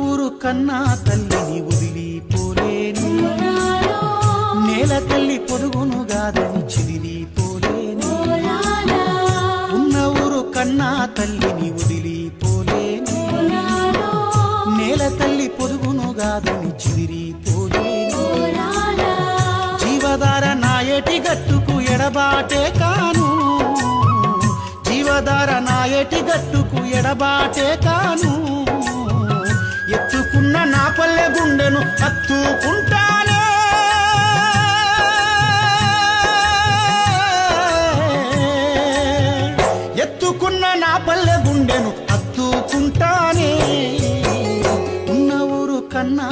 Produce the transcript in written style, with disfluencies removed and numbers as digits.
ఊరు కన్నా తల్లిని వదిలిపోలేను, నేల తల్లి పొదుగును గాదని చిదిరిపోలేను. ఉన్న ఊరు కన్నా తల్లిని వదిలిపోలేను, నేల తల్లి పొదుగును గాదని చిదిరిపోలేను. జీవధార నాయటి గట్టుకు ఎడబాటే కాను, జీవధార నాయటి గట్టుకు ఎడబాటే కాను. ఎత్తుకున్న నా పల్లె గుండెను హత్తుకుంటానే, ఎత్తుకున్న నా పల్లె గుండెను హత్తుకుంటానే. ఉన్న ఊరు కన్నా